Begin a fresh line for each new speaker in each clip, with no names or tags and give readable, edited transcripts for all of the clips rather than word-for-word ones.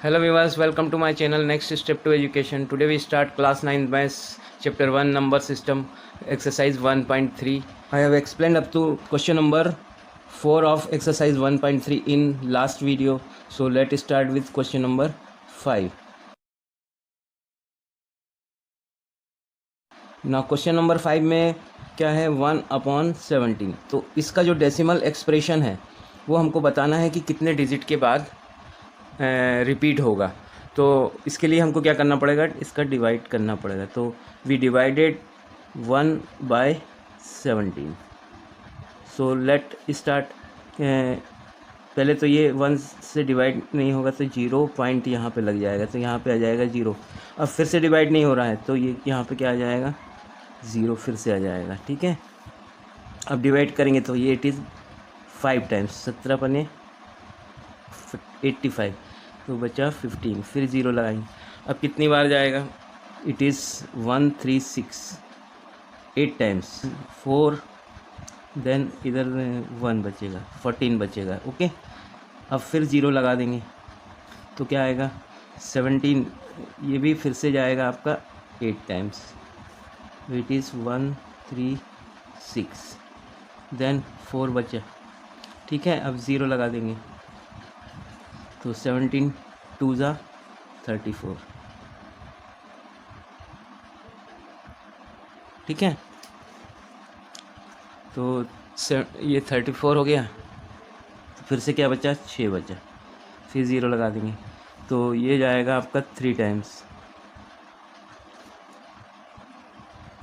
Hello viewers, welcome to my channel Next Step to Education. Today we start class 9 Maths chapter 1 number system exercise 1.3. I have explained up to question number 4 of exercise 1.3 in last video. So let's start with question number 5. Now question number 5 में क्या है 1/17। तो इसका जो decimal expression है वो हमको बताना है कि कितने डिजिट के बाद रिपीट होगा। तो इसके लिए हमको क्या करना पड़ेगा, इसका डिवाइड करना पड़ेगा। तो we divided 1/17। So let start. पहले तो ये 1 से डिवाइड नहीं होगा तो 0 पॉइंट यहाँ पे लग जाएगा, तो यहाँ पे आ जाएगा 0। अब फिर से डिवाइड नहीं हो रहा है तो ये यहाँ पे क्या आ जाएगा, 0 फिर से आ जाएगा। ठीक है, अब डिवाइड करेंगे तो ये इट इज़ 5 टाइम्स, 17 पने 85, तो बचा 15, फिर 0 लगाएंगे। अब कितनी बार जाएगा, इट इज़ 136, 8 टाइम्स, 4, देन इधर 1 बचेगा, 14 बचेगा। ओके, अब फिर 0 लगा देंगे तो क्या आएगा 17, ये भी फिर से जाएगा आपका 8 टाइम्स, इट इज़ 136, देन 4 बचा। ठीक है, अब 0 लगा देंगे तो 17 2 ज़ा 34। ठीक है, तो ये 34 हो गया, तो फिर से क्या बचा, 6 बचा, फिर 0 लगा देंगे तो ये जाएगा आपका 3 टाइम्स,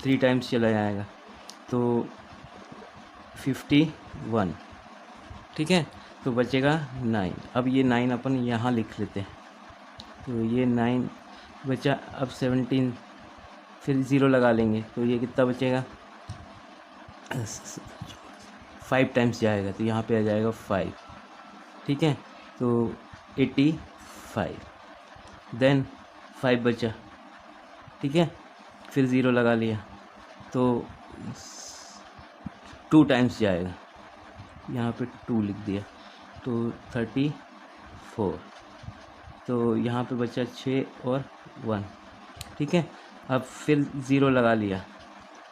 3 टाइम्स चला जाएगा तो 51। ठीक है, तो बचेगा 9। अब ये 9 अपन यहाँ लिख लेते हैं, तो ये 9 बचा। अब 17 फिर 0 लगा लेंगे तो ये कितना बचेगा, 5 टाइम्स जाएगा तो यहाँ पे आ जाएगा 5। ठीक है, तो 85, देन 5 बचा। ठीक है, फिर 0 लगा लिया तो 2 टाइम्स जाएगा, यहाँ पे 2 लिख दिया तो 34, तो यहाँ पे बचा 6 और 1। ठीक है, अब फिर 0 लगा लिया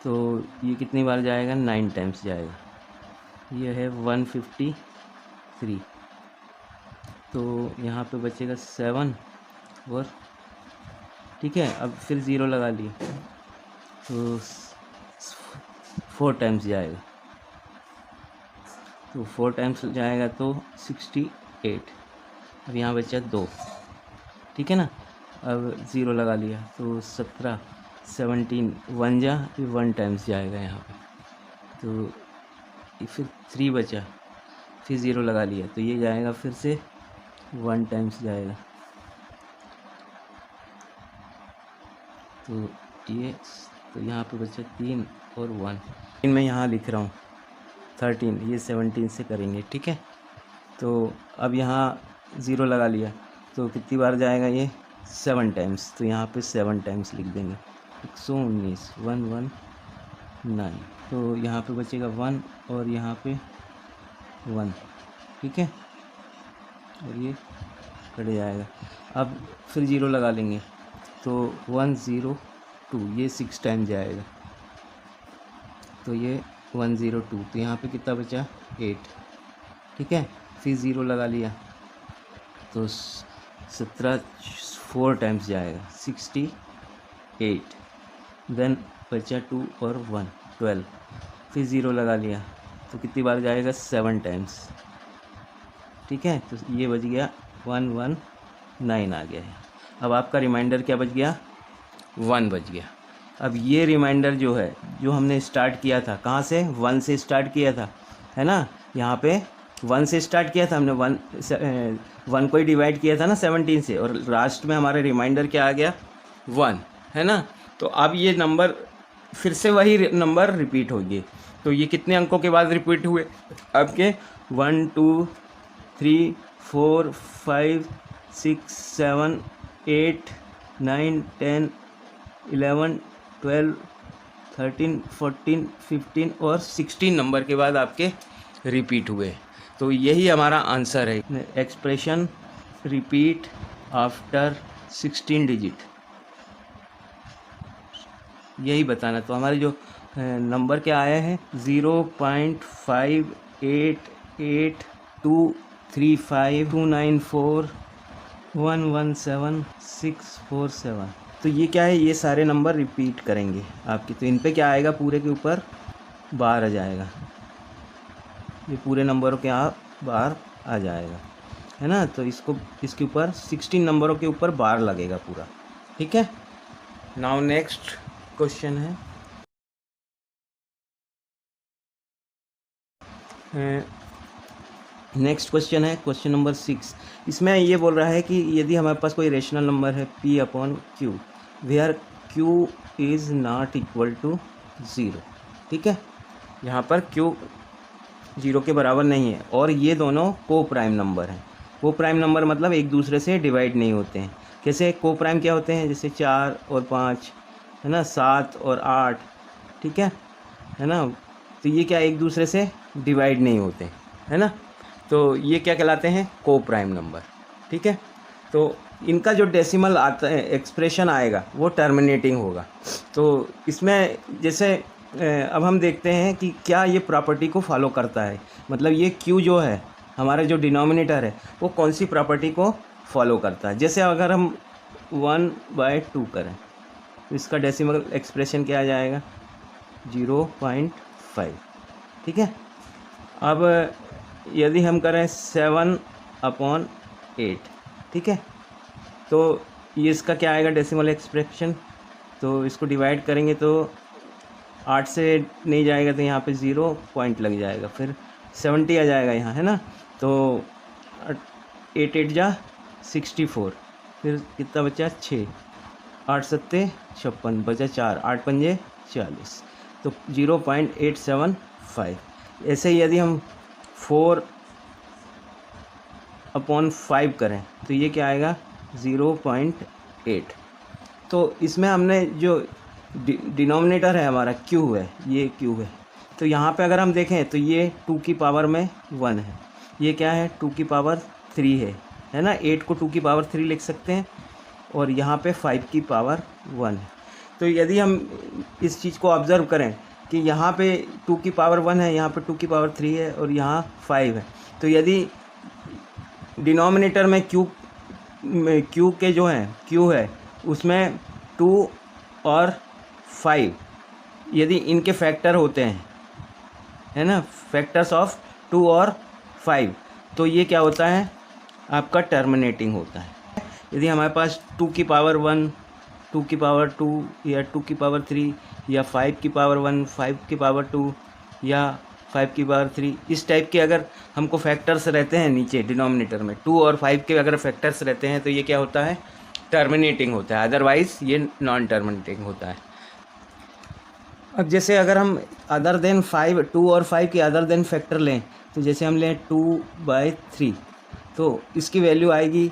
तो ये कितनी बार जाएगा, 9 टाइम्स जाएगा, ये है 153, तो यहाँ पे बचेगा 7 और। ठीक है, अब फिर 0 लगा लिए तो 4 टाइम्स जाएगा, तो 4 टाइम्स जाएगा तो 68। अब यहाँ बचा 2। ठीक है ना, अब 0 लगा लिया तो 17 17 1 जा, फिर 1 टाइम्स जाएगा यहाँ पे, तो फिर 3 बचा, फिर 0 लगा लिया तो ये जाएगा फिर से 1 टाइम्स जाएगा, तो ये तो यहाँ पे बचा 3 और 1। मैं यहाँ लिख रहा हूँ 13, ये 17 से करेंगे। ठीक है, तो अब यहाँ 0 लगा लिया तो कितनी बार जाएगा, ये 7 टाइम्स, तो यहाँ पे 7 टाइम्स लिख देंगे, 119 119, तो यहाँ पे बचेगा 1 और यहाँ पे 1। ठीक है, और ये कट जाएगा। अब फिर 0 लगा लेंगे तो 102, ये 6 टाइम जाएगा तो ये 102, तो यहाँ पे कितना बचा, 8। ठीक है, फिर 0 लगा लिया तो 17 4 टाइम्स जाएगा, 68, देन बचा 2 और 1 12, फिर 0 लगा लिया तो कितनी बार जाएगा, 7 टाइम्स। ठीक है, तो ये बच गया 119 आ गया है। अब आपका रिमाइंडर क्या बच गया, 1 बच गया। अब ये रिमाइंडर जो है, जो हमने स्टार्ट किया था, कहाँ से, 1 से स्टार्ट किया था, है ना, यहाँ पे 1 से स्टार्ट किया था हमने, 1 को ही डिवाइड किया था ना 17 से, और लास्ट में हमारा रिमाइंडर क्या आ गया, 1, है ना। तो अब ये नंबर फिर से वही नंबर रिपीट होंगे, तो ये कितने अंकों के बाद रिपीट हुए आपके, 1 2 3 4 5 6 7 8 9 10 11 12 13 14 15 और 16 नंबर के बाद आपके रिपीट हुए। तो यही हमारा आंसर है, एक्सप्रेशन रिपीट आफ्टर 16 डिजिट, यही बताना। तो हमारे जो नंबर क्या आया है 0.5888235294117647। तो ये क्या है, ये सारे नंबर रिपीट करेंगे आपके। तो इन पे क्या आएगा, पूरे के ऊपर बार आ जाएगा, ये पूरे नंबरों के आप बार आ जाएगा, है ना। तो इसको इसके ऊपर 16 नंबरों के ऊपर बार लगेगा पूरा, ठीक है। नाउ नेक्स्ट क्वेश्चन है, नेक्स्ट क्वेश्चन है क्वेश्चन नंबर 6। इसमें ये बोल रहा है कि यदि हमारे पास कोई रेशनल नंबर है P/Q where Q is not equal to 0, ठीक है। यहाँ पर Q 0 के बराबर नहीं है और ये दोनों को प्राइम नंबर हैं। को प्राइम नंबर मतलब एक दूसरे से डिवाइड नहीं होते हैं। कैसे को प्राइम क्या होते हैं, जैसे 4 और 5, है ना, 7 और 8, ठीक है ना। तो ये क्या एक दूसरे से डिवाइड नहीं होते, है ना। तो ये क्या कहलाते हैं, को प्राइम नंबर, ठीक है। तो इनका जो डेसिमल आता है, एक्सप्रेशन आएगा, वो टर्मिनेटिंग होगा। तो इसमें जैसे अब हम देखते हैं कि क्या ये प्रॉपर्टी को फॉलो करता है, मतलब ये Q जो है हमारा जो डिनोमिनेटर है वो कौन सी प्रॉपर्टी को फॉलो करता है। जैसे अगर हम 1/2 करें तो इसका डेसिमल एक्सप्रेशन क्या आ जाएगा 0.5, ठीक है। अब यदि हम करें 7/8, ठीक है, तो ये इसका क्या आएगा डेसिमल एक्सप्रेशन। तो इसको डिवाइड करेंगे तो 8 से नहीं जाएगा तो यहाँ पे 0 पॉइंट लग जाएगा, फिर 70 आ जाएगा यहाँ, है ना। तो 8 8 जा 64, फिर कितना बचा 6, 8 7 56, बचा 4, 8 5 40, तो 0.875। ऐसे ही यदि हम 4/5 करें तो ये क्या आएगा 0.8। तो इसमें हमने जो डिनोमिनेटर है हमारा Q है, ये Q है। तो यहाँ पे अगर हम देखें तो ये 2 की पावर में 1 है, ये क्या है 2 की पावर 3 है ना। 8 को 2 की पावर 3 लिख सकते हैं और यहाँ पे 5 की पावर 1 है। तो यदि हम इस चीज़ को ऑब्ज़र्व करें कि यहाँ पे 2 की पावर 1 है, यहाँ पे 2 की पावर 3 है और यहाँ 5 है, तो यदि डिनोमिनेटर में Q के जो हैं Q है उसमें 2 और 5 यदि इनके फैक्टर होते हैं, है ना, फैक्टर्स ऑफ 2 और 5, तो ये क्या होता है आपका टर्मिनेटिंग होता है। यदि हमारे पास 2 की पावर 1, 2 की पावर 2 या 2 की पावर 3 या 5 की पावर 1, 5 की पावर 2 या 5 की पावर 3, इस टाइप के अगर हमको फैक्टर्स रहते हैं नीचे डिनोमिनेटर में 2 और 5 के अगर फैक्टर्स रहते हैं तो ये क्या होता है टर्मिनेटिंग होता है, अदरवाइज़ ये नॉन टर्मिनेटिंग होता है। अब जैसे अगर हम अदर देन 5, 2 और 5 के अदर देन फैक्टर लें, तो जैसे हम लें 2/3, तो इसकी वैल्यू आएगी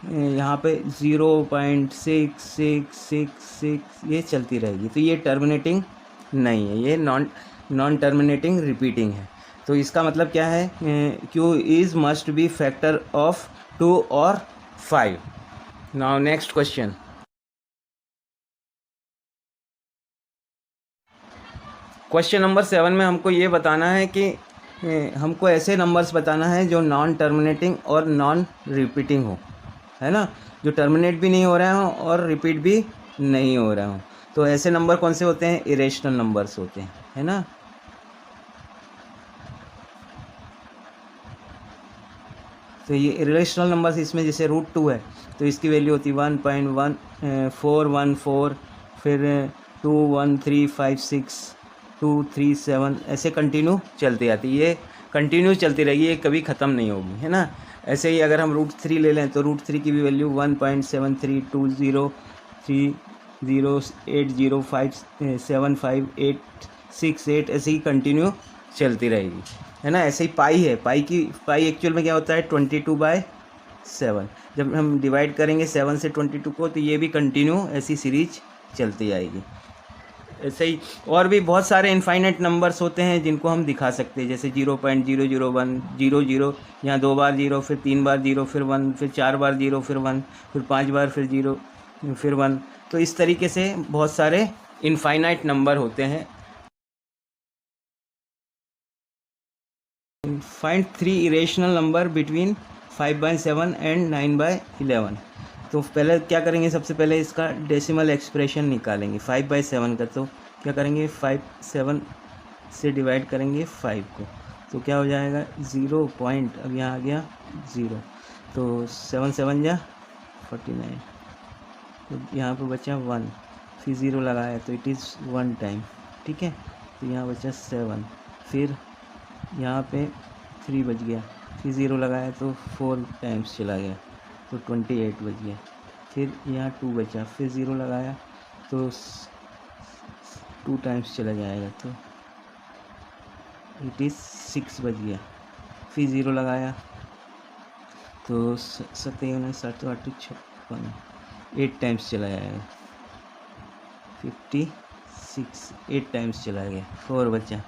यहाँ पे 0.6666, ये चलती रहेगी। तो ये टर्मिनेटिंग नहीं है, ये नॉन टर्मिनेटिंग रिपीटिंग है। तो इसका मतलब क्या है, Q is must be factor of 2 और 5। Now next question, question number 7 में हमको ये बताना है कि हमको ऐसे नंबर्स बताना है जो नॉन टर्मिनेटिंग और नॉन रिपीटिंग हो, है ना, जो टर्मिनेट भी नहीं हो रहे हों और रिपीट भी नहीं हो रहे हों। तो ऐसे नंबर कौन से होते हैं, इरेशनल नंबर्स होते हैं, है ना। तो ये इरेशनल नंबर्स इसमें जैसे √2 है तो इसकी वैल्यू होती है 1.1414, फिर 21356, 237, ऐसे कंटिन्यू चलती आती है। ये कंटिन्यू चलती रहेगी, ये कभी ख़त्म नहीं होगी, है ना। ऐसे ही अगर हम √3 ले लें तो √3 की भी वैल्यू 1.73203080575868, ऐसे ही कंटिन्यू चलती रहेगी, है ना। ऐसे ही पाई है, पाई एक्चुअल में क्या होता है 22/7। जब हम डिवाइड करेंगे 7 से 22 को तो ये भी कंटिन्यू ऐसी सीरीज चलती आएगी। ऐसे ही और भी बहुत सारे इनफाइनाइट नंबर्स होते हैं जिनको हम दिखा सकते हैं, जैसे 0.001 00, यहाँ 2 बार 0, फिर 3 बार 0, फिर 1, फिर 4 बार 0, फिर 1, फिर 5 बार फिर 0, फिर 1। तो इस तरीके से बहुत सारे इनफाइनाइट नंबर होते हैं। Find 3 irrational number between 5/7 and 9/11। तो पहले क्या करेंगे, सबसे पहले इसका डेसिमल एक्सप्रेशन निकालेंगे 5/7 का। तो क्या करेंगे, 5 से डिवाइड करेंगे 5 को, तो क्या हो जाएगा 0 पॉइंट, अब यहाँ आ गया 0, तो 7 7 जा 49, तो यहाँ पे बचा 1, फिर 0 लगाया तो इट इज़ 1 टाइम, ठीक है। तो यहाँ बचा 7, फिर यहाँ पे 3 बच गया, फिर 0 लगाया तो 4 टाइम्स चला गया, तो 28 बच गया। फिर यहाँ 2 बचा, फिर 0 लगाया तो 2 टाइम्स चला जाएगा, तो इट इज़ 6 बच गया। फिर 0 लगाया तो 7 7 8 56, 8 टाइम्स चला जाएगा, 56, 8 टाइम्स चला गया, 4 बचा,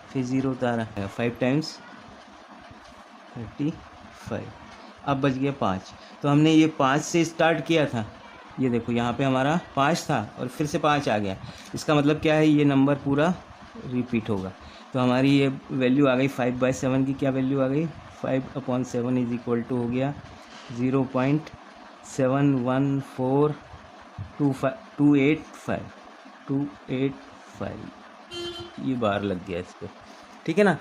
फिर 0 उतारा, 5 टाइम्स 35, अब बच गया 5। तो हमने ये 5 से स्टार्ट किया था, ये देखो यहाँ पे हमारा 5 था और फिर से 5 आ गया, इसका मतलब क्या है, ये नंबर पूरा रिपीट होगा। तो हमारी ये वैल्यू आ गई 5/7 की, क्या वैल्यू आ गई, 5/7 इज इक्वल टू हो गया 0.714285, ये बार लग गया इस पर, ठीक है ना।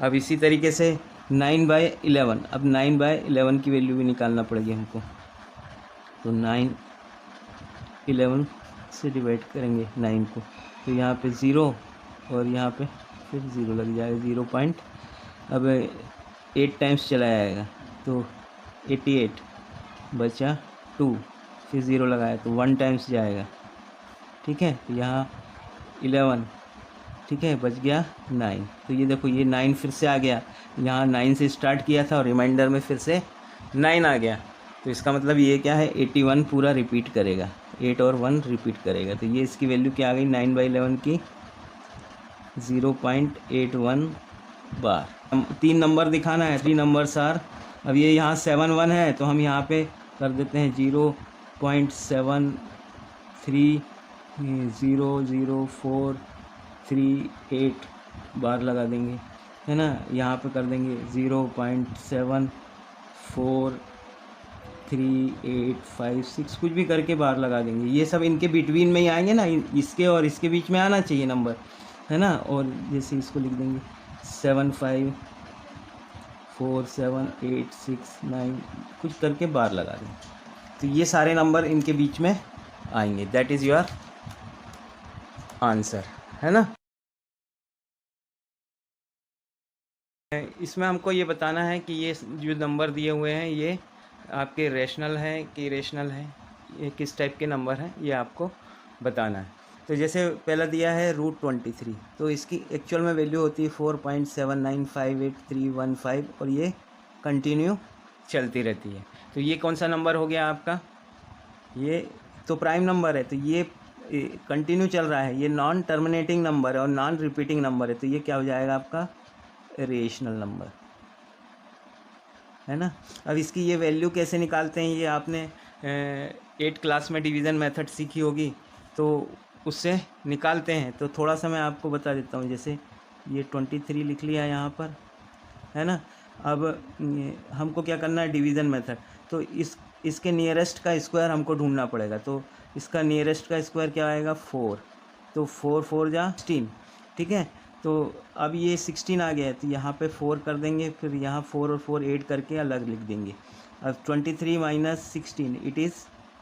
अब इसी तरीके से 9/11, अब 9/11 की वैल्यू भी निकालना पड़ेगी हमको, तो 9/11 से डिवाइड करेंगे 9 को, तो यहाँ पे 0 और यहाँ पे फिर 0 लग जाएगा, 0 पॉइंट, अब 8 टाइम्स चला जाएगा तो 88, बचा 2, फिर 0 लगाया तो 1 टाइम्स जाएगा, ठीक है। तो यहाँ 11, ठीक है, बच गया 9। तो ये देखो ये 9 फिर से आ गया, यहाँ 9 से स्टार्ट किया था और रिमाइंडर में फिर से 9 आ गया, तो इसका मतलब ये क्या है, 81 पूरा रिपीट करेगा, 8 और 1 रिपीट करेगा। तो ये इसकी वैल्यू क्या आ गई 9/11 की, 0.81 बार। 3 नंबर दिखाना है, 3 नंबर सर। अब ये यहाँ 7 1 है, तो हम यहाँ पे कर देते हैं 0.73004338 बार लगा देंगे, है ना। यहाँ पे कर देंगे 0.743856, कुछ भी करके बार लगा देंगे। ये सब इनके बिटवीन में ही आएंगे ना, इसके और इसके बीच में आना चाहिए नंबर, है ना। और जैसे इसको लिख देंगे 754786 कुछ करके बार लगा देंगे, तो ये सारे नंबर इनके बीच में आएंगे। दैट इज़ योर आंसर, है ना। इसमें हमको ये बताना है कि ये जो नंबर दिए हुए हैं ये आपके रेशनल है कि इरेशनल है, ये किस टाइप के नंबर हैं, ये आपको बताना है। तो जैसे पहला दिया है √23, तो इसकी एक्चुअल में वैल्यू होती है 4.79588315 और ये कंटिन्यू चलती रहती है। तो ये कौन सा नंबर हो गया आपका, ये तो प्राइम नंबर है, तो ये कंटिन्यू चल रहा है, ये नॉन टर्मिनेटिंग नंबर है और नॉन रिपीटिंग नंबर है, तो ये क्या हो जाएगा आपका रेशनल नंबर, है ना। अब इसकी ये वैल्यू कैसे निकालते हैं, ये आपने 8 क्लास में डिवीज़न मेथड सीखी होगी, तो उससे निकालते हैं। तो थोड़ा सा मैं आपको बता देता हूँ, जैसे ये 23 लिख लिया यहाँ पर, है ना। अब हमको क्या करना है, डिवीज़न मेथड, तो इसके नियरेस्ट का स्क्वायर हमको ढूंढना पड़ेगा। तो इसका नियरेस्ट का स्क्वायर क्या आएगा 4, तो 4 4 जा 16, ठीक है। तो अब ये 16 आ गया है, तो यहाँ पे 4 कर देंगे, फिर यहाँ 4 और 4 ऐड करके अलग लिख देंगे। अब 23 - 16 इट इज़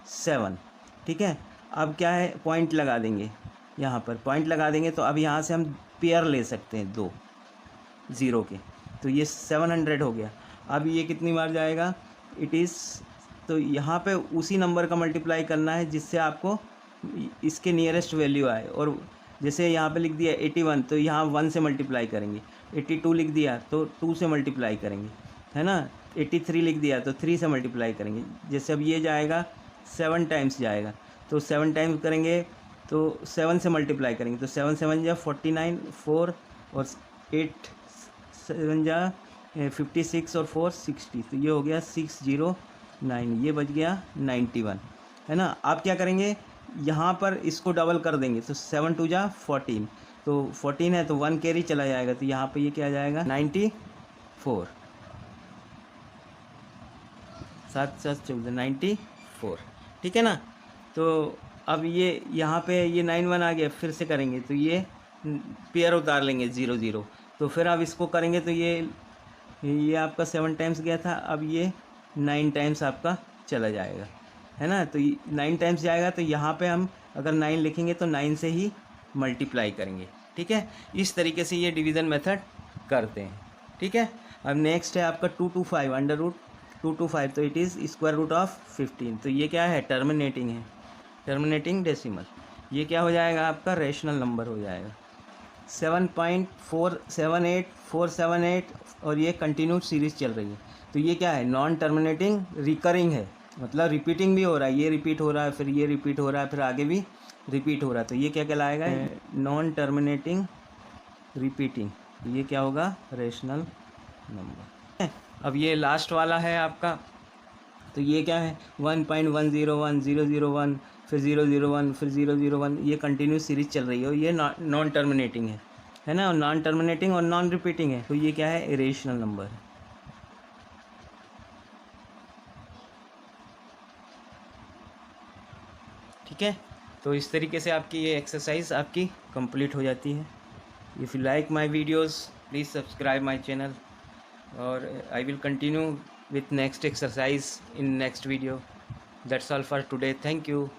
7, ठीक है। अब क्या है, पॉइंट लगा देंगे, यहाँ पर पॉइंट लगा देंगे, तो अब यहाँ से हम पेयर ले सकते हैं 2 ज़ीरो के, तो ये 700 हो गया। अब ये कितनी बार जाएगा, इट इज़, तो यहाँ पे उसी नंबर का मल्टीप्लाई करना है जिससे आपको इसके नियरेस्ट वैल्यू आए। और जैसे यहाँ पे लिख दिया 81, तो यहाँ 1 से मल्टीप्लाई करेंगे। 82 लिख दिया तो 2 से मल्टीप्लाई करेंगे, है ना। 83 लिख दिया तो 3 से मल्टीप्लाई करेंगे। जैसे अब ये जाएगा 7 टाइम्स जाएगा, तो 7 टाइम्स करेंगे तो 7 से मल्टीप्लाई करेंगे तो 7 7 जा 49, 4 और 8 7 जा 56 और 4 60, तो ये हो गया 609, ये बच गया 91, है ना। आप क्या करेंगे, यहाँ पर इसको डबल कर देंगे तो 7 2 जा 14, तो 14 है तो 1 कैरी चला जाएगा, तो यहाँ पे ये क्या आ जाएगा 94, 7 7 14 94, ठीक है ना। तो अब ये यहाँ पे ये 9 1 आ गया, फिर से करेंगे तो ये पेयर उतार लेंगे 0 0, तो फिर अब इसको करेंगे तो ये आपका 7 टाइम्स गया था, अब ये 9 टाइम्स आपका चला जाएगा, है ना। तो 9 टाइम्स जाएगा तो यहाँ पे हम अगर 9 लिखेंगे तो 9 से ही मल्टीप्लाई करेंगे, ठीक है। इस तरीके से ये डिवीज़न मेथड करते हैं, ठीक है। अब नेक्स्ट है आपका 2 to 5 अंडर रूट 2 to 5, तो it is square root of 15, तो ये क्या है टर्मिनेटिंग है, टर्मिनेटिंग डेसिमल, ये क्या हो जाएगा आपका रेशनल नंबर हो जाएगा 7.478478, और ये कंटिन्यू सीरीज चल रही है, तो ये क्या है नॉन टर्मिनेटिंग रिकरिंग है, मतलब रिपीटिंग भी हो रहा है, ये रिपीट हो रहा है, फिर ये रिपीट हो रहा है, फिर आगे भी रिपीट हो रहा है, तो ये क्या कहलाएगा नॉन टर्मिनेटिंग रिपीटिंग, ये क्या होगा रेशनल नंबर। अब ये लास्ट वाला है आपका, तो ये क्या है 1.101 001 फिर 001 फिर 001, ये कंटिन्यूस सीरीज चल रही है और ये नॉन टर्मिनेटिंग है ना, और नॉन टर्मिनेटिंग और नॉन रिपीटिंग है, तो ये क्या है इरेशनल नंबर है। ठीक है, तो इस तरीके से आपकी ये एक्सरसाइज आपकी कंप्लीट हो जाती है। If you like my videos please subscribe my channel, और I will continue with next exercise in next video. That's all for today. Thank you.